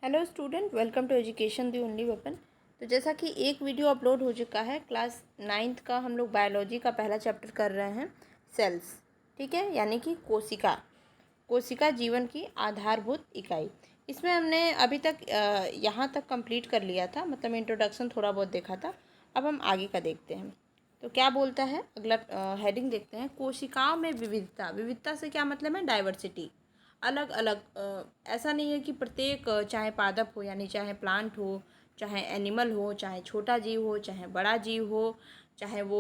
Hello student, welcome to education the only weapon. तो जैसा कि एक वीडियो अपलोड हो चुका है, क्लास 9th का हम लोग बायोलॉजी का पहला चैप्टर कर रहे हैं, सेल्स। ठीक है, यानी कि कोशिका जीवन की आधारभूत इकाई। इसमें हमने अभी तक यहाँ तक कंप्लीट कर लिया था, मतलब इंट्रोडक्शन थोड़ा बहुत देखा था। अब हम आगे का देखते हैं। तो क्या बोलता है, अगला हेडिंग देखते हैं। कोशिकाओं में विविधता। विविधता से क्या मतलब है? डाइवर्सिटी, अलग अलग। ऐसा नहीं है कि प्रत्येक चाहे पादप हो, यानी चाहे प्लांट हो, चाहे एनिमल हो, चाहे छोटा जीव हो, चाहे बड़ा जीव हो, चाहे वो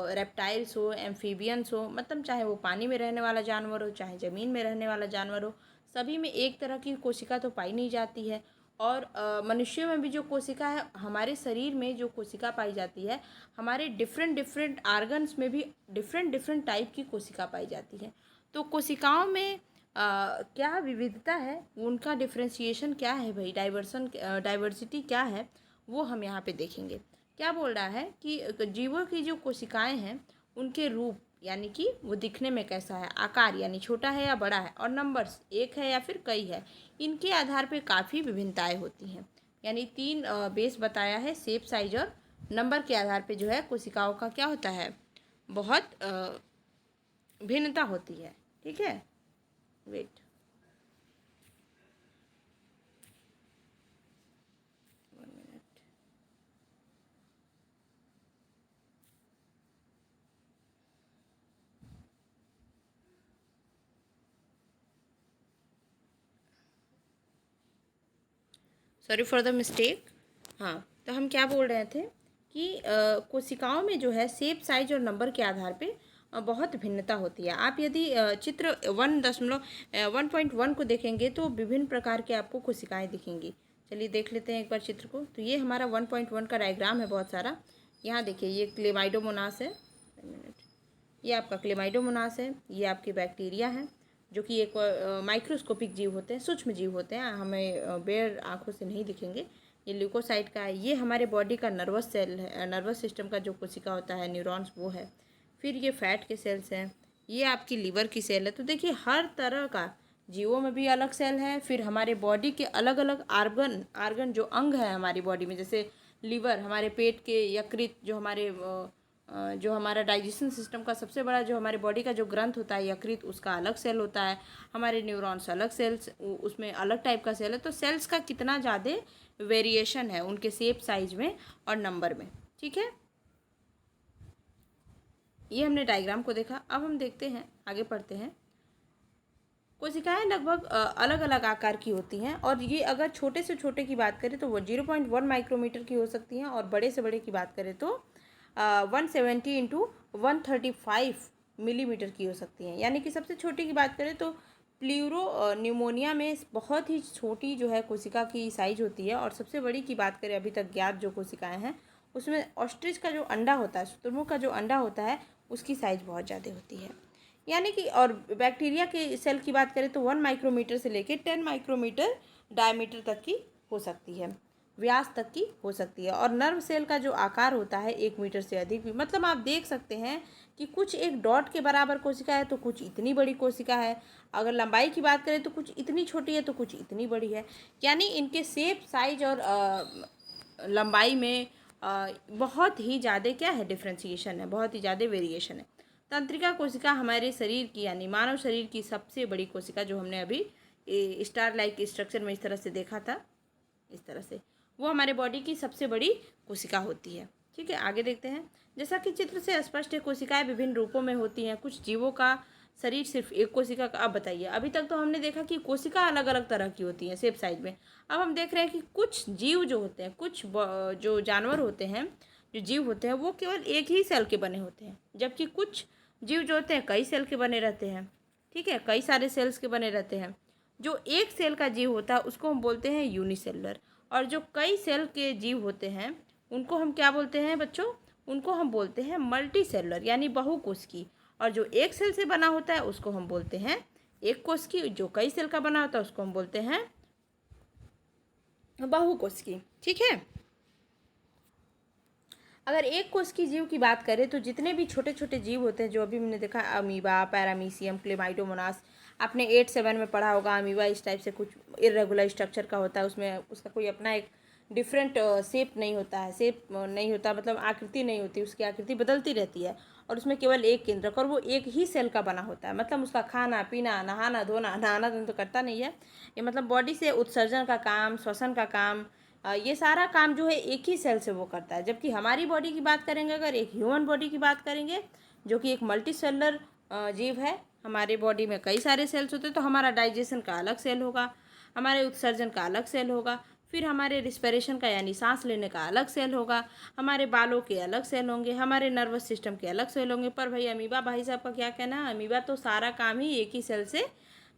रेप्टाइल्स हो, एम्फीबियंस हो, मतलब चाहे वो पानी में रहने वाला जानवर हो, चाहे ज़मीन में रहने वाला जानवर हो, सभी में एक तरह की कोशिका तो पाई नहीं जाती है। और मनुष्यों में भी जो कोशिका है, हमारे शरीर में जो कोशिका पाई जाती है, हमारे डिफरेंट डिफरेंट आर्गन्स में भी डिफरेंट डिफरेंट टाइप की कोशिका पाई जाती है। तो कोशिकाओं में क्या विविधता है, उनका डिफ्रेंशिएशन क्या है भाई, डाइवर्सिटी क्या है, वो हम यहाँ पे देखेंगे। क्या बोल रहा है कि जीवों की जो कोशिकाएं हैं, उनके रूप, यानी कि वो दिखने में कैसा है, आकार यानी छोटा है या बड़ा है, और नंबर्स एक है या फिर कई है, इनके आधार पे काफ़ी विभिन्नताएं होती हैं। यानी तीन बेस बताया है, शेप, साइज और नंबर के आधार पे जो है कोशिकाओं का क्या होता है, बहुत भिन्नता होती है। ठीक है, wait, sorry for the mistake. हाँ, तो हम क्या बोल रहे थे कि कोशिकाओं में जो है शेप, साइज और नंबर के आधार पे बहुत भिन्नता होती है। आप यदि चित्र 1.1 को देखेंगे तो विभिन्न प्रकार के आपको कोशिकाएं दिखेंगी। चलिए देख लेते हैं एक बार चित्र को। तो ये हमारा 1.1 का डायग्राम है बहुत सारा। यहाँ देखिए, ये क्लेमाइडोमोनास है, ये आपका क्लेमाइडोमोनास है, ये आपकी बैक्टीरिया है, जो कि एक माइक्रोस्कोपिक जीव होते हैं, सूक्ष्म जीव होते हैं, हमें बेयर आँखों से नहीं दिखेंगे। ये ल्यूकोसाइट का है। ये हमारे बॉडी का नर्वस सेल है, नर्वस सिस्टम का जो कोशिका होता है, न्यूरॉन्स, वो है। फिर ये फैट के सेल्स हैं, ये आपकी लीवर की सेल है। तो देखिए, हर तरह का जीवों में भी अलग सेल है। फिर हमारे बॉडी के अलग अलग आर्गन जो अंग है हमारी बॉडी में, जैसे लीवर, हमारे पेट के यकृत, जो हमारा डाइजेशन सिस्टम का सबसे बड़ा, जो हमारे बॉडी का जो ग्रंथ होता है यकृत, उसका अलग सेल होता है। हमारे न्यूरॉन्स अलग सेल्स, उसमें अलग टाइप का सेल है। तो सेल्स का कितना ज़्यादा वेरिएशन है उनके शेप, साइज में और नंबर में। ठीक है, ये हमने डायग्राम को देखा। अब हम देखते हैं, आगे पढ़ते हैं। कोशिकाएं लगभग अलग अलग आकार की होती हैं, और ये अगर छोटे से छोटे की बात करें तो वो 0.1 माइक्रोमीटर की हो सकती हैं, और बड़े से बड़े की बात करें तो 170 इंटू 135 मिलीमीटर की हो सकती हैं। यानी कि सबसे छोटी की बात करें तो प्ल्यूरो न्यूमोनिया में बहुत ही छोटी जो है कोशिका की साइज होती है। और सबसे बड़ी की बात करें अभी तक ज्ञात जो कोशिकाएं हैं, उसमें ऑस्ट्रिच का जो अंडा होता है, शुतुरमुर्ग का जो अंडा होता है, उसकी साइज बहुत ज़्यादा होती है। यानी कि, और बैक्टीरिया के सेल की बात करें तो 1 माइक्रोमीटर से लेकर 10 माइक्रोमीटर डायमीटर तक की हो सकती है, व्यास तक की हो सकती है। और नर्व सेल का जो आकार होता है 1 मीटर से अधिक भी। मतलब आप देख सकते हैं कि कुछ एक डॉट के बराबर कोशिका है तो कुछ इतनी बड़ी कोशिका है। अगर लंबाई की बात करें तो कुछ इतनी छोटी है तो कुछ इतनी बड़ी है। यानी इनके शेप, साइज और लंबाई में बहुत ही ज़्यादा क्या है, डिफ्रेंशिएशन है, बहुत ही ज़्यादा वेरिएशन है। तंत्रिका कोशिका हमारे शरीर की, यानी मानव शरीर की सबसे बड़ी कोशिका, जो हमने अभी स्टार लाइक स्ट्रक्चर में इस तरह से देखा था, इस तरह से, वो हमारे बॉडी की सबसे बड़ी कोशिका होती है। ठीक है, आगे देखते हैं। जैसा कि चित्र से स्पष्ट है, कोशिकाएं विभिन्न रूपों में होती हैं। कुछ जीवों का शरीर सिर्फ एक कोशिका का। अब बताइए, अभी तक तो हमने देखा कि कोशिका अलग अलग तरह की होती हैं शेप, साइज में। अब हम देख रहे हैं कि कुछ जीव जो होते हैं, कुछ जो जानवर होते हैं, जो जीव होते हैं, वो केवल एक ही सेल के बने होते हैं, जबकि कुछ जीव जो होते हैं कई सेल के बने रहते हैं। ठीक है, कई सारे सेल्स के बने रहते हैं। जो एक सेल का जीव होता है उसको हम बोलते हैं यूनिसेलुलर, और जो कई सेल के जीव होते हैं उनको हम क्या बोलते हैं बच्चों? उनको हम बोलते हैं मल्टी सेलुलर, यानी बहुकोशिकी। और जो एक सेल से बना होता है उसको हम बोलते हैं एक कोशिकी। जो कई सेल का बना होता है उसको हम बोलते हैं बहुकोशिकी। ठीक है, अगर एक कोशिकीय जीव की बात करें तो जितने भी छोटे छोटे जीव होते हैं, जो अभी हमने देखा, अमीबा, पैरामीशियम, क्लेमाइडोमोनास, आपने 8-7 में पढ़ा होगा, अमीबा इस टाइप से कुछ इरेगुलर स्ट्रक्चर का होता है, उसमें उसका कोई अपना एक डिफरेंट शेप नहीं होता है, शेप नहीं होता मतलब आकृति नहीं होती, उसकी आकृति बदलती रहती है और उसमें केवल एक केंद्रक और वो एक ही सेल का बना होता है। मतलब उसका खाना पीना, नहाना धोना, नहाना धोना तो करता नहीं है ये, मतलब बॉडी से उत्सर्जन का काम, श्वसन का काम, ये सारा काम जो है एक ही सेल से वो करता है। जबकि हमारी बॉडी की बात करेंगे, अगर एक ह्यूमन बॉडी की बात करेंगे जो कि एक मल्टी सेलुलर जीव है, हमारे बॉडी में कई सारे सेल्स होते हैं, तो हमारा डाइजेशन का अलग सेल होगा, हमारे उत्सर्जन का अलग सेल होगा, फिर हमारे रिस्पिरेशन का यानी सांस लेने का अलग सेल होगा, हमारे बालों के अलग सेल होंगे, हमारे नर्वस सिस्टम के अलग सेल होंगे। पर भाई अमीबा भाई साहब का क्या कहना है, अमीबा तो सारा काम ही एक ही सेल से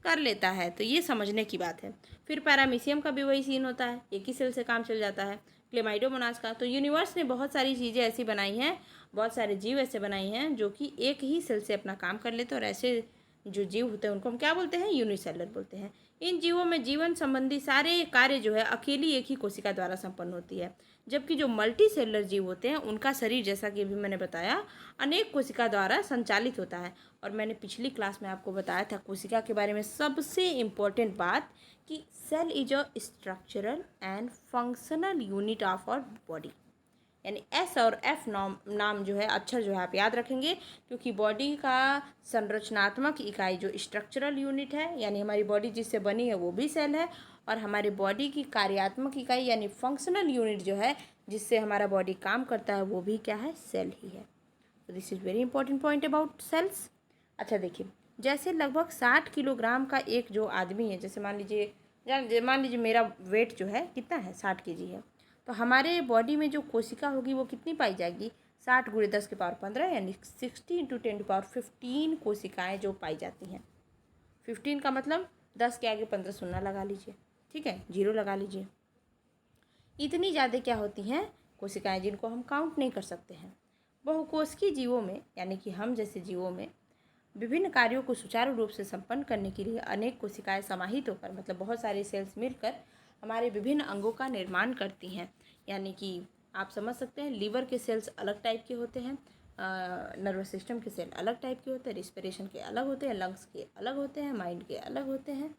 कर लेता है, तो ये समझने की बात है। फिर पैरामीशियम का भी वही सीन होता है, एक ही सेल से काम चल जाता है। क्लेमाइडोमोनास का, तो यूनिवर्स ने बहुत सारी चीज़ें ऐसी बनाई हैं, बहुत सारे जीव ऐसे बनाई हैं जो कि एक ही सेल से अपना काम कर लेते हैं, और ऐसे जो जीव होते हैं उनको हम क्या बोलते हैं, यूनिसेलुलर बोलते हैं। इन जीवों में जीवन संबंधी सारे कार्य जो है अकेली एक ही कोशिका द्वारा संपन्न होती है, जबकि जो मल्टी सेलुलर जीव होते हैं उनका शरीर, जैसा कि अभी मैंने बताया, अनेक कोशिका द्वारा संचालित होता है। और मैंने पिछली क्लास में आपको बताया था कोशिका के बारे में सबसे इम्पोर्टेंट बात कि cell is a structural and functional unit of our body, यानी एस और एफ नाम जो है अक्षर जो है आप याद रखेंगे, क्योंकि बॉडी का संरचनात्मक इकाई जो स्ट्रक्चरल यूनिट है, यानी हमारी बॉडी जिससे बनी है वो भी सेल है, और हमारी बॉडी की कार्यात्मक इकाई यानी फंक्शनल यूनिट जो है जिससे हमारा बॉडी काम करता है वो भी क्या है, सेल ही है। तो this is very important point about cells. अच्छा देखिए, जैसे लगभग 60 किलोग्राम का एक जो आदमी है, जैसे मान लीजिए मेरा वेट जो है कितना है, 60 kg है, तो हमारे बॉडी में जो कोशिका होगी वो कितनी पाई जाएगी, 60 × 10⁻15 यानी 60 × 10⁻15 कोशिकाएं जो पाई जाती हैं। 15 का मतलब 10 के आगे 15 शून्य लगा लीजिए, ठीक है, 0 लगा लीजिए। इतनी ज़्यादा क्या होती हैं कोशिकाएं जिनको हम काउंट नहीं कर सकते हैं। बहुकोशिकीय जीवों में, यानी कि हम जैसे जीवों में, विभिन्न कार्यों को सुचारू रूप से संपन्न करने के लिए अनेक कोशिकाएं समाहित होकर, मतलब बहुत सारे सेल्स मिलकर हमारे विभिन्न अंगों का निर्माण करती हैं। यानी कि आप समझ सकते हैं, लीवर के सेल्स अलग टाइप के होते हैं, नर्वस सिस्टम के सेल अलग टाइप के होते हैं, रिस्पिरेशन के अलग होते हैं, लंग्स के अलग होते हैं, माइंड के अलग होते हैं,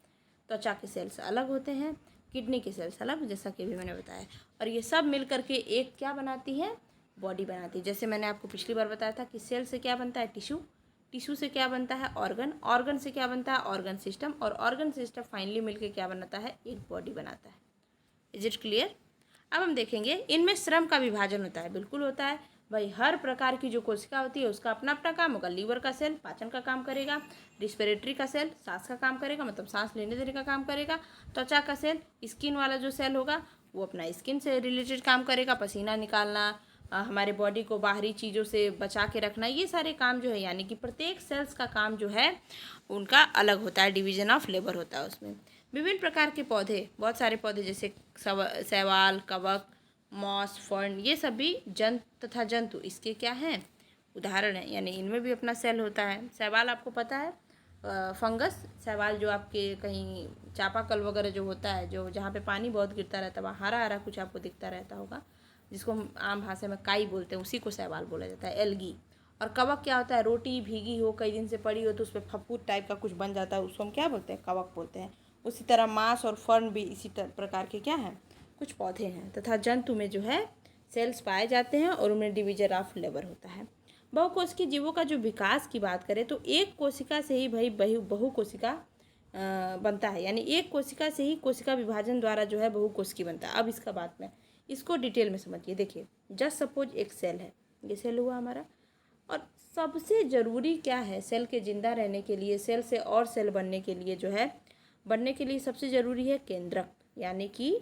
त्वचा के सेल्स अलग होते हैं, किडनी के सेल्स अलग, जैसा कि भी मैंने बताया। और ये सब मिल करके एक क्या बनाती है, बॉडी बनाती है। जैसे मैंने आपको पिछली बार बताया था कि सेल से क्या बनता है, टिश्यू, टिश्यू से क्या बनता है, ऑर्गन, ऑर्गन से क्या बनता है, ऑर्गन सिस्टम, और ऑर्गन सिस्टम फाइनली मिलकर क्या बनाता है, एक बॉडी बनाता है। Is it clear. अब हम देखेंगे इनमें श्रम का विभाजन होता है, बिल्कुल होता है भाई। हर प्रकार की जो कोशिका होती है उसका अपना अपना काम होगा। लीवर का सेल पाचन का काम करेगा, रिस्पिरेटरी का सेल सांस का काम करेगा, मतलब सांस लेने देने का काम करेगा, त्वचा का सेल, स्किन वाला जो सेल होगा वो अपना स्किन से रिलेटेड काम करेगा, पसीना निकालना, हमारे बॉडी को बाहरी चीज़ों से बचा के रखना, ये सारे काम जो है, यानी कि प्रत्येक सेल्स का काम जो है उनका अलग होता है, डिवीजन ऑफ लेबर होता है उसमें। विभिन्न प्रकार के पौधे, बहुत सारे पौधे जैसे शैवाल, कवक, मॉस, फर्न, ये सभी जंतु तथा जंतु इसके क्या हैं, उदाहरण है। यानी इनमें भी अपना सेल होता है। शैवाल आपको पता है, फंगस शैवाल जो आपके कहीं चापाकल वगैरह जो होता है, जो जहाँ पे पानी बहुत गिरता रहता है, वहाँ हरा हरा कुछ आपको दिखता रहता होगा, जिसको हम आम भाषा में काई बोलते हैं, उसी को शैवाल बोला जाता है, एल्गी। और कवक क्या होता है, रोटी भीगी हो, कई दिन से पड़ी हो तो उस पर फफूद टाइप का कुछ बन जाता है, उसको हम क्या बोलते हैं, कवक बोलते हैं। उसी तरह मांस और फर्न भी इसी प्रकार के क्या हैं, कुछ पौधे हैं। तथा जंतु में जो है सेल्स पाए जाते हैं और उनमें डिवीजन ऑफ लेबर होता है। बहुकोशिकीय जीवों का जो विकास की बात करें तो एक कोशिका से ही भाई बहुकोशिका बनता है, यानी एक कोशिका से ही कोशिका विभाजन द्वारा जो है बहुकोशिकीय बनता है। अब इसका बात में इसको डिटेल में समझिए। देखिए, जस्ट सपोज एक सेल है, ये सेल हुआ हमारा, और सबसे ज़रूरी क्या है सेल के जिंदा रहने के लिए, सेल से और सेल बनने के लिए जो है, बनने के लिए सबसे ज़रूरी है केंद्रक, यानी कि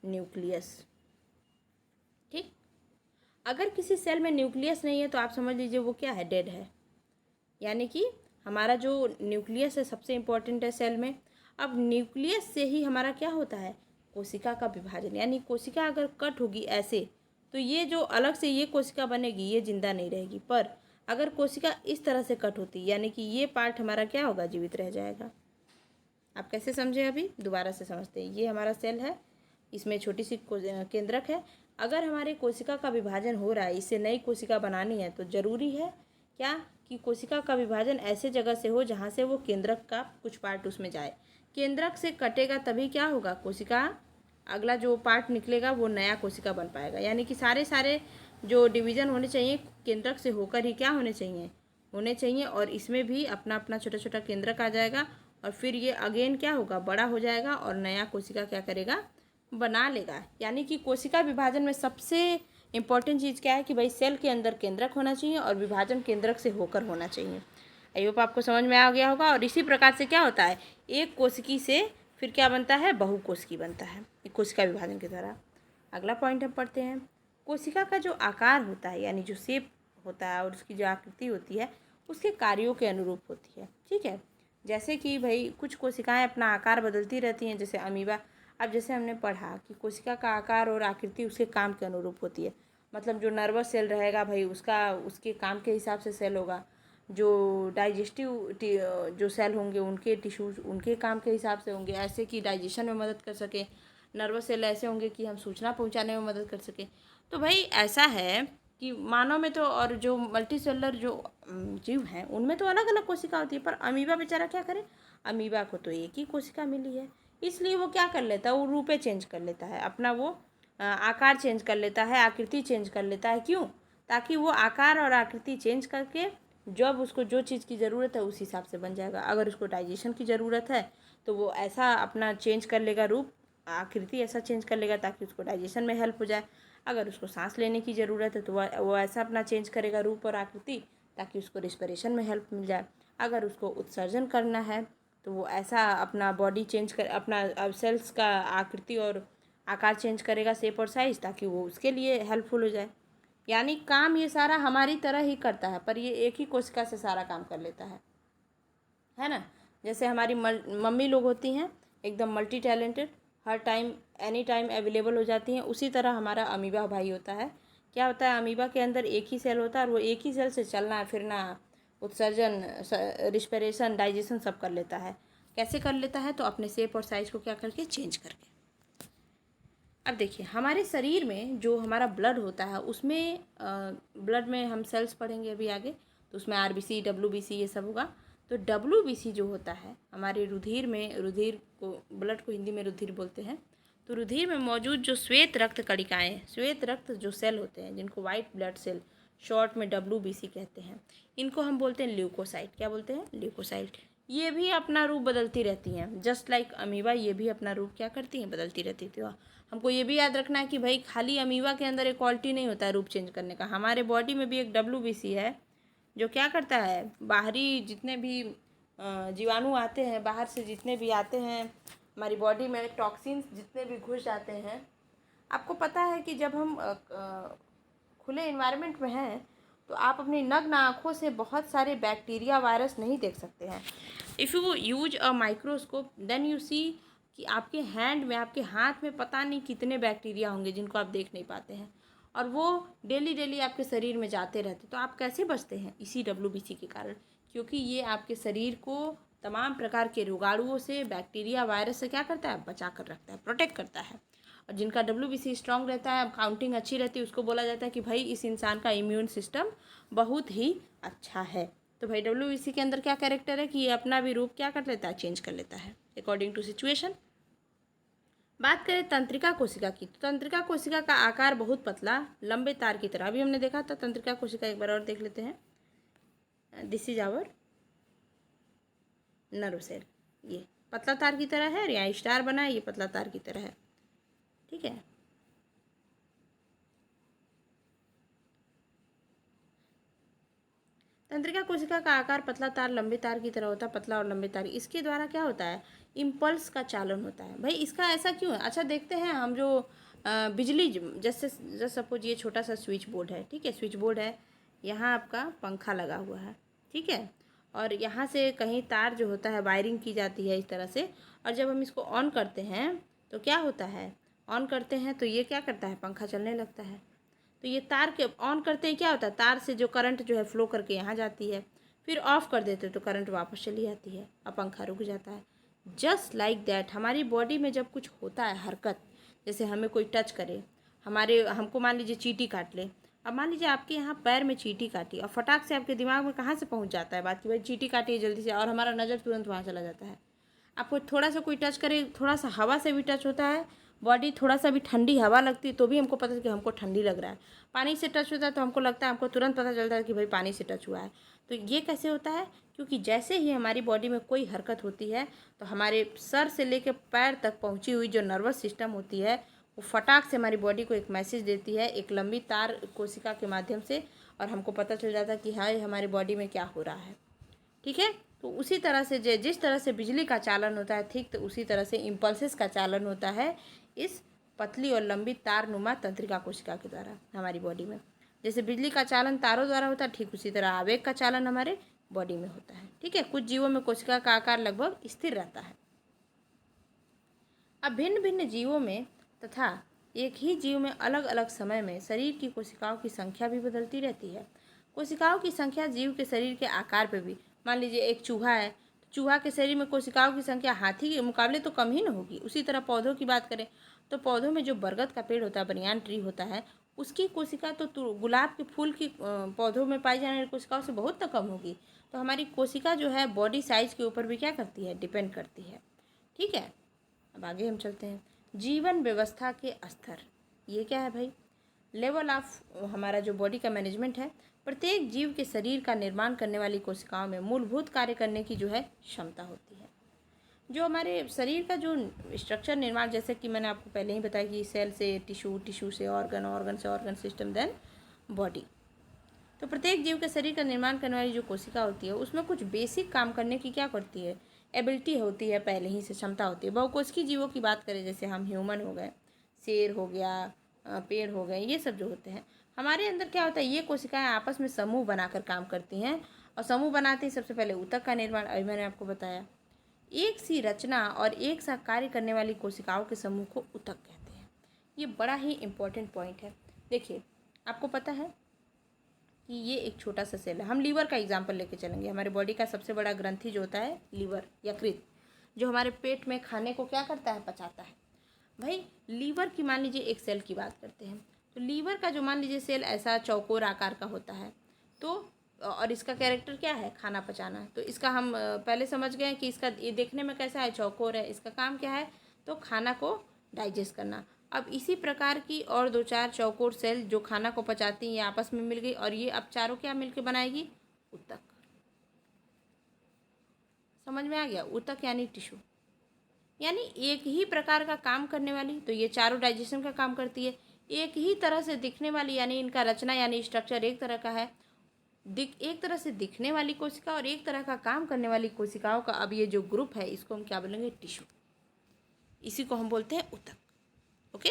न्यूक्लियस। ठीक, अगर किसी सेल में न्यूक्लियस नहीं है तो आप समझ लीजिए वो क्या है, डेड है। यानी कि हमारा जो न्यूक्लियस है सबसे इम्पोर्टेंट है सेल में। अब न्यूक्लियस से ही हमारा क्या होता है, कोशिका का विभाजन। यानी कोशिका अगर कट होगी ऐसे तो ये जो अलग से ये कोशिका बनेगी ये जिंदा नहीं रहेगी, पर अगर कोशिका इस तरह से कट होती यानी कि ये पार्ट हमारा क्या होगा, जीवित रह जाएगा। आप कैसे समझे, अभी दोबारा से समझते हैं। ये हमारा सेल है, इसमें छोटी सी केंद्रक है। अगर हमारे कोशिका का विभाजन हो रहा है, इससे नई कोशिका बनानी है, तो ज़रूरी है क्या कि कोशिका का विभाजन ऐसे जगह से हो जहाँ से वो केंद्रक का कुछ पार्ट उसमें जाए। केंद्रक से कटेगा तभी क्या होगा, कोशिका अगला जो पार्ट निकलेगा वो नया कोशिका बन पाएगा। यानी कि सारे जो डिवीज़न होने चाहिए केंद्रक से होकर ही क्या होने चाहिए और इसमें भी अपना अपना छोटा छोटा केंद्रक आ जाएगा और फिर ये अगेन क्या होगा, बड़ा हो जाएगा और नया कोशिका क्या करेगा, बना लेगा। यानी कि कोशिका विभाजन में सबसे इम्पॉर्टेंट चीज़ क्या है कि भाई सेल के अंदर केंद्रक होना चाहिए और विभाजन केंद्रक से होकर होना चाहिए। आई होप आपको समझ में आ गया होगा। और इसी प्रकार से क्या होता है, एक कोशिकी से फिर क्या बनता है, बहुकोशिकी बनता है एक कोशिका विभाजन के द्वारा। अगला पॉइंट हम पढ़ते हैं, कोशिका का जो आकार होता है यानी जो शेप होता है और उसकी जो आकृति होती है उसके कार्यों के अनुरूप होती है। ठीक है, जैसे कि भाई कुछ कोशिकाएं अपना आकार बदलती रहती हैं, जैसे अमीबा। अब जैसे हमने पढ़ा कि कोशिका का आकार और आकृति उसके काम के अनुरूप होती है। मतलब जो नर्वस सेल रहेगा भाई उसका उसके काम के हिसाब से सेल होगा, जो डाइजेस्टिव जो सेल होंगे उनके टिश्यूज उनके काम के हिसाब से होंगे, ऐसे कि डाइजेशन में मदद कर सके। नर्वस सेल ऐसे होंगे कि हम सूचना पहुंचाने में मदद कर सके। तो भाई ऐसा है कि मानव में तो और जो मल्टी सेलुलर जो जीव हैं उनमें तो अलग अलग कोशिका होती है, पर अमीबा बेचारा क्या करे, अमीबा को तो एक ही कोशिका मिली है, इसलिए वो क्या कर लेता है, वो रूपे चेंज कर लेता है, अपना वो आकार चेंज कर लेता है, आकृति चेंज कर लेता है। क्यों, ताकि वो आकार और आकृति चेंज करके जब उसको जो चीज़ की ज़रूरत है उस हिसाब से बन जाएगा। अगर उसको डाइजेशन की ज़रूरत है तो वो ऐसा अपना चेंज कर लेगा, रूप आकृति ऐसा चेंज कर लेगा ताकि उसको डाइजेशन में हेल्प हो जाए। अगर उसको सांस लेने की ज़रूरत है तो वो ऐसा अपना चेंज करेगा रूप और आकृति ताकि उसको रिस्पिरेशन में हेल्प मिल जाए। अगर उसको उत्सर्जन करना है तो वो ऐसा अपना बॉडी चेंज कर अपना सेल्स का आकृति और आकार चेंज करेगा, शेप और साइज, ताकि वो उसके लिए हेल्पफुल हो जाए। यानी काम ये सारा हमारी तरह ही करता है, पर ये एक ही कोशिका से सारा काम कर लेता है ना। जैसे हमारी मम्मी लोग होती हैं एकदम मल्टी टैलेंटेड, हर टाइम एनी टाइम अवेलेबल हो जाती हैं, उसी तरह हमारा अमीबा भाई होता है। क्या होता है, अमीबा के अंदर एक ही सेल होता है और वो एक ही सेल से चलना फिरना, उत्सर्जन, रिस्पिरेशन, डाइजेशन सब कर लेता है। कैसे कर लेता है, तो अपने शेप और साइज को क्या करके, चेंज करके। अब देखिए हमारे शरीर में जो हमारा ब्लड होता है उसमें ब्लड में हम सेल्स पढ़ेंगे अभी आगे, तो उसमें आरबीसी, डब्ल्यूबीसी ये सब होगा। तो डब्ल्यूबीसी जो होता है हमारे रुधिर में, रुधिर को, ब्लड को हिंदी में रुधिर बोलते हैं। तो रुधिर में मौजूद जो श्वेत रक्त कणिकाएँ, श्वेत रक्त जो सेल होते हैं जिनको वाइट ब्लड सेल शॉर्ट में डब्ल्यूबीसी कहते हैं, इनको हम बोलते हैं ल्यूकोसाइट। क्या बोलते हैं, ल्यूकोसाइट। ये भी अपना रूप बदलती रहती हैं, जस्ट लाइक अमीबा, ये भी अपना रूप क्या करती हैं, बदलती रहती थी। हमको ये भी याद रखना है कि भाई खाली अमीबा के अंदर एक क्वालिटी नहीं होता है रूप चेंज करने का, हमारे बॉडी में भी एक डब्ल्यूबीसी है जो क्या करता है, बाहरी जितने भी जीवाणु आते हैं, बाहर से जितने भी आते हैं हमारी बॉडी में, टॉक्सिन्स जितने भी घुस जाते हैं। आपको पता है कि जब हम खुले इन्वायरमेंट में हैं तो आप अपनी नग्न आँखों से बहुत सारे बैक्टीरिया, वायरस नहीं देख सकते हैं। If you use a microscope then you see कि आपके हैंड में, आपके हाथ में पता नहीं कितने बैक्टीरिया होंगे जिनको आप देख नहीं पाते हैं, और वो डेली डेली आपके शरीर में जाते रहते। तो आप कैसे बचते हैं, इसी डब्ल्यूबीसी के कारण, क्योंकि ये आपके शरीर को तमाम प्रकार के रोगाणुओं से, बैक्टीरिया, वायरस से क्या करता है, बचा कर रखता है, प्रोटेक्ट करता है। और जिनका डब्ल्यूबीसी स्ट्रांग रहता है, काउंटिंग अच्छी रहती है, उसको बोला जाता है कि भाई इस इंसान का इम्यून सिस्टम बहुत ही अच्छा है। तो भाई डब्ल्यूबीसी के अंदर क्या कैरेक्टर है कि ये अपना भी रूप क्या कर लेता है, चेंज कर लेता है अकॉर्डिंग टू सिचुएशन। बात करें तंत्रिका कोशिका की, तो तंत्रिका कोशिका का आकार बहुत पतला, लंबे तार की तरह। अभी हमने देखा था तंत्रिका कोशिका, एक बार और देख लेते हैं। This is our nerve cell, ये पतला तार की तरह है, और यहाँ स्टार बना है, ये पतला तार की तरह है। ठीक है, तंत्रिका कोशिका का आकार पतला तार, लंबे तार की तरह होता है, पतला और लंबे तार। इसके द्वारा क्या होता है, इम्पल्स का चालन होता है। भाई इसका ऐसा क्यों है, अच्छा देखते हैं हम। जो बिजली, जैसे सपोज ये छोटा सा स्विच बोर्ड है, ठीक है, स्विच बोर्ड है, यहाँ आपका पंखा लगा हुआ है, ठीक है, और यहाँ से कहीं तार जो होता है वायरिंग की जाती है इस तरह से, और जब हम इसको ऑन करते हैं तो क्या होता है, ऑन करते हैं तो ये क्या करता है, पंखा चलने लगता है। तो ये तार के ऑन करते ही क्या होता है, तार से जो करंट जो है फ्लो करके यहाँ जाती है, फिर ऑफ कर देते तो करंट वापस चली जाती है और पंखा रुक जाता है। जस्ट लाइक दैट हमारी बॉडी में जब कुछ होता है हरकत, जैसे हमें कोई टच करे, हमको मान लीजिए चींटी काट ले, अब मान लीजिए आपके यहाँ पैर में चींटी काटी और फटाक से आपके दिमाग में कहाँ से पहुँच जाता है बात कि भाई चींटी काटी है जल्दी से, और हमारा नज़र तुरंत वहाँ चला जाता है। आपको थोड़ा सा कोई टच करे, थोड़ा सा हवा से भी टच होता है, बॉडी थोड़ा सा भी ठंडी हवा लगती है तो भी हमको पता है कि हमको ठंडी लग रहा है। पानी से टच होता है तो हमको लगता है, हमको तुरंत पता चलता है कि भाई पानी से टच हुआ है। तो ये कैसे होता है? क्योंकि जैसे ही हमारी बॉडी में कोई हरकत होती है तो हमारे सर से लेकर पैर तक पहुंची हुई जो नर्वस सिस्टम होती है वो फटाक से हमारी बॉडी को एक मैसेज देती है एक लंबी तार कोशिका के माध्यम से, और हमको पता चल जाता है कि हाँ हमारी बॉडी में क्या हो रहा है। ठीक है, तो उसी तरह से जिस तरह से बिजली का चालन होता है ठीक तो उसी तरह से इम्पल्सेस का चालन होता है इस पतली और लंबी तारनुमा तंत्रिका कोशिका के द्वारा हमारी बॉडी में। जैसे बिजली का चालन तारों द्वारा होता है ठीक उसी तरह आवेग का चालन हमारे बॉडी में होता है। ठीक है, कुछ जीवों में कोशिका का आकार लगभग स्थिर रहता है। अब भिन्न भिन्न जीवों में तथा एक ही जीव में अलग अलग समय में शरीर की कोशिकाओं की संख्या भी बदलती रहती है। कोशिकाओं की संख्या जीव के शरीर के आकार पर भी, मान लीजिए एक चूहा है तो चूहा के शरीर में कोशिकाओं की संख्या हाथी के मुकाबले तो कम ही न होगी। उसी तरह पौधों की बात करें तो पौधों में जो बरगद का पेड़ होता है, बनियान ट्री होता है, उसकी कोशिका तो गुलाब के फूल की पौधों में पाई जाने वाली कोशिकाओं से बहुत तो कम होगी। तो हमारी कोशिका जो है बॉडी साइज के ऊपर भी क्या करती है, डिपेंड करती है। ठीक है, अब आगे हम चलते हैं। जीवन व्यवस्था के स्तर, ये क्या है भाई? लेवल ऑफ हमारा जो बॉडी का मैनेजमेंट है। प्रत्येक जीव के शरीर का निर्माण करने वाली कोशिकाओं में मूलभूत कार्य करने की जो है क्षमता होती है। जो हमारे शरीर का जो स्ट्रक्चर निर्माण, जैसे कि मैंने आपको पहले ही बताया कि सेल से टिश्यू, टिश्यू से ऑर्गन, ऑर्गन से ऑर्गन सिस्टम, देन बॉडी। तो प्रत्येक जीव के शरीर का निर्माण करने वाली जो कोशिका होती है उसमें कुछ बेसिक काम करने की क्या करती है, एबिलिटी होती है, पहले ही से क्षमता होती है। बहुकोशिकीय जीवों की बात करें जैसे हम ह्यूमन हो गए, शेर हो गया, पेड़ हो गए, ये सब जो होते हैं हमारे अंदर क्या होता है, ये कोशिकाएं आपस में समूह बनाकर काम करती हैं। और समूह बनाते ही सबसे पहले ऊतक का निर्माण, अभी मैंने आपको बताया। एक सी रचना और एक सा कार्य करने वाली कोशिकाओं के समूह को ऊतक कहते हैं। ये बड़ा ही इम्पोर्टेंट पॉइंट है। देखिए, आपको पता है कि ये एक छोटा सा सेल है। हम लीवर का एग्जाम्पल लेके चलेंगे। हमारे बॉडी का सबसे बड़ा ग्रंथि जो होता है लीवर, यकृत, जो हमारे पेट में खाने को क्या करता है, पचाता है। भाई लीवर की मान लीजिए एक सेल की बात करते हैं, तो लीवर का जो मान लीजिए सेल ऐसा चौकोर आकार का होता है, तो और इसका कैरेक्टर क्या है, खाना पचाना। तो इसका हम पहले समझ गए कि इसका ये देखने में कैसा है, चौकोर है, इसका काम क्या है, तो खाना को डाइजेस्ट करना। अब इसी प्रकार की और दो चार चौकोर सेल जो खाना को पचाती हैं ये आपस में मिल गई और ये अब चारों क्या मिलकर बनाएगी, ऊतक। समझ में आ गया? ऊतक यानी टिश्यू, यानी एक ही प्रकार का काम करने वाली। तो ये चारों डाइजेशन का काम करती है। एक ही तरह से दिखने वाली, यानी इनका रचना यानी स्ट्रक्चर एक तरह का है, एक तरह से दिखने वाली कोशिका और एक तरह का काम करने वाली कोशिकाओं का अब ये जो ग्रुप है इसको हम क्या बोलेंगे, टिश्यू। इसी को हम बोलते हैं ऊतक। ओके,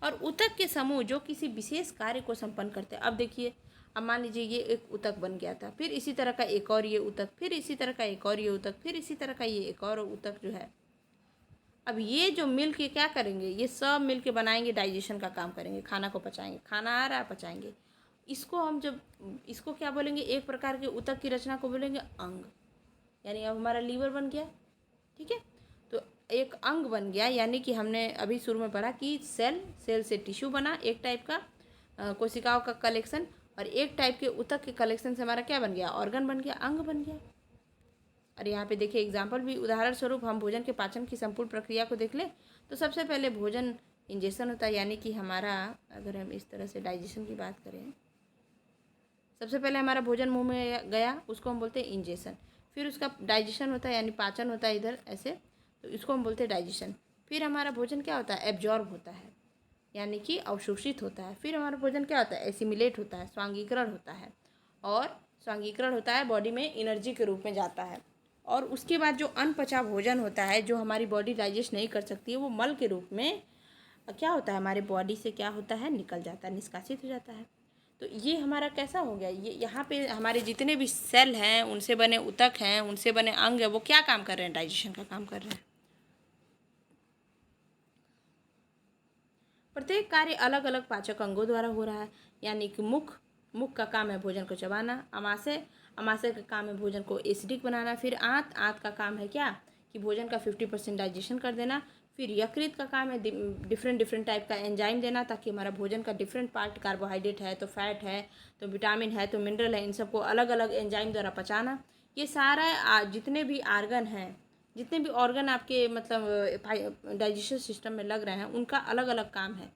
और ऊतक के समूह जो किसी विशेष कार्य को संपन्न करते हैं। अब देखिए, अब मान लीजिए ये एक ऊतक बन गया था, फिर इसी तरह का एक और ये ऊतक, फिर इसी तरह का एक और ये ऊतक, फिर इसी तरह का ये एक और ऊतक जो है। अब ये जो मिल के क्या करेंगे, ये सब मिल के बनाएंगे, डाइजेशन का काम करेंगे, खाना को पचाएंगे। खाना आ रहा है, पचाएंगे। इसको हम जब इसको क्या बोलेंगे, एक प्रकार के ऊतक की रचना को बोलेंगे अंग। यानी अब हमारा लीवर बन गया, ठीक है, तो एक अंग बन गया। यानी कि हमने अभी शुरू में पढ़ा कि सेल से टिश्यू बना, एक टाइप का कोशिकाओं का कलेक्शन, और एक टाइप के ऊतक के कलेक्शन से हमारा क्या बन गया, ऑर्गन बन गया, अंग बन गया। और यहाँ पे देखिए एग्जाम्पल भी, उदाहरण स्वरूप हम भोजन के पाचन की संपूर्ण प्रक्रिया को देख लें तो सबसे पहले भोजन इंजेशन होता है। यानी कि हमारा, अगर हम इस तरह से डाइजेशन की बात करें, सबसे पहले हमारा भोजन मुंह में गया, उसको हम बोलते हैं इंजेशन। फिर उसका डाइजेशन होता है, यानी पाचन होता है इधर ऐसे, तो इसको हम बोलते हैं डाइजेशन। फिर हमारा भोजन क्या होता है, एब्जॉर्ब होता है, यानी कि अवशोषित होता है। फिर हमारा भोजन क्या होता है, एसिमिलेट होता है, स्वांगीकरण होता है। और स्वांगीकरण होता है, बॉडी में एनर्जी के रूप में जाता है। और उसके बाद जो अनपचा भोजन होता है, जो हमारी बॉडी डाइजेस्ट नहीं कर सकती है, वो मल के रूप में क्या होता है, हमारे बॉडी से क्या होता है, निकल जाता है, निष्कासित हो जाता है। तो ये हमारा कैसा हो गया, ये यहाँ पे हमारे जितने भी सेल हैं, उनसे बने ऊतक हैं, उनसे बने अंग हैं, वो क्या काम कर रहे हैं, डाइजेशन का काम कर रहे हैं। प्रत्येक कार्य अलग अलग पाचक अंगों द्वारा हो रहा है। यानी कि मुख का काम है भोजन को चबाना। अमाशय का काम है भोजन को एसिडिक बनाना। फिर आंत का काम है क्या, कि भोजन का 50% डाइजेशन कर देना। फिर यकृत का काम है डिफरेंट डिफरेंट टाइप का एंजाइम देना, ताकि हमारा भोजन का डिफरेंट पार्ट, कार्बोहाइड्रेट है तो फैट है तो विटामिन है तो मिनरल है, इन सबको अलग अलग एंजाइम द्वारा पचाना। ये सारा जितने भी आर्गन हैं, जितने भी ऑर्गन आपके मतलब डाइजेशन सिस्टम में लग रहे हैं, उनका अलग अलग काम है।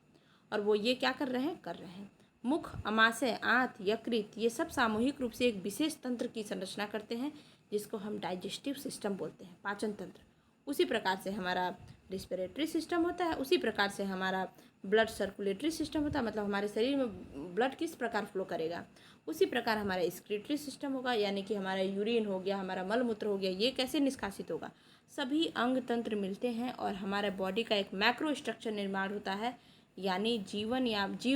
और वो ये क्या कर रहे हैं मुख, अमाशय, आंत, यकृत, ये सब सामूहिक रूप से एक विशेष तंत्र की संरचना करते हैं, जिसको हम डाइजेस्टिव सिस्टम बोलते हैं, पाचन तंत्र। उसी प्रकार से हमारा रिस्पिरेटरी सिस्टम होता है, उसी प्रकार से हमारा ब्लड सर्कुलेटरी सिस्टम होता है, मतलब हमारे शरीर में ब्लड किस प्रकार फ्लो करेगा। उसी प्रकार हमारा एक्सक्रीटरी सिस्टम होगा, यानी कि हमारा यूरिन हो गया, हमारा मल मूत्र हो गया, ये कैसे निष्कासित होगा। सभी अंग तंत्र मिलते हैं और हमारे बॉडी का एक मैक्रो स्ट्रक्चर निर्माण होता है, यानी जीव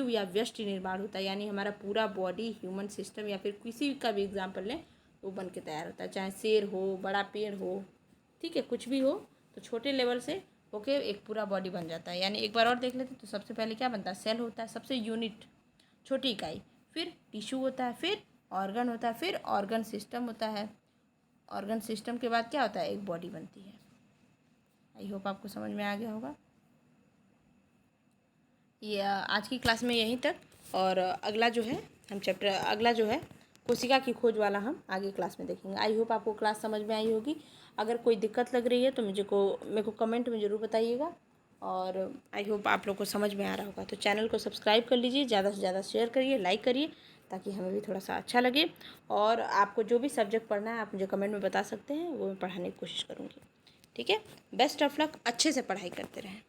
या व्यष्टि निर्माण होता है। यानी हमारा पूरा बॉडी, ह्यूमन सिस्टम या फिर किसी का भी एग्जाम्पल लें, वो बन के तैयार होता है। चाहे शेर हो, बड़ा पेड़ हो, ठीक है, कुछ भी हो, तो छोटे लेवल से होके एक पूरा बॉडी बन जाता है। यानी एक बार और देख लेते हैं, तो सबसे पहले क्या बनता है, सेल होता है, सबसे यूनिट, छोटी इकाई, फिर टिश्यू होता है, फिर ऑर्गन होता है, फिर ऑर्गन सिस्टम होता है, ऑर्गन सिस्टम के बाद क्या होता है, एक बॉडी बनती है। आई होप आपको समझ में आ गया होगा। ये आज की क्लास में यहीं तक, और अगला जो है अगला जो है कोशिका की खोज वाला हम आगे क्लास में देखेंगे। आई होप आपको क्लास समझ में आई होगी। अगर कोई दिक्कत लग रही है तो मेरे को कमेंट में ज़रूर बताइएगा, और आई होप आप लोग को समझ में आ रहा होगा। तो चैनल को सब्सक्राइब कर लीजिए, ज़्यादा से ज़्यादा शेयर करिए, लाइक करिए, ताकि हमें भी थोड़ा सा अच्छा लगे। और आपको जो भी सब्जेक्ट पढ़ना है आप मुझे कमेंट में बता सकते हैं, वो मैं पढ़ाने की कोशिश करूँगी। ठीक है, बेस्ट ऑफ लक, अच्छे से पढ़ाई करते रहें।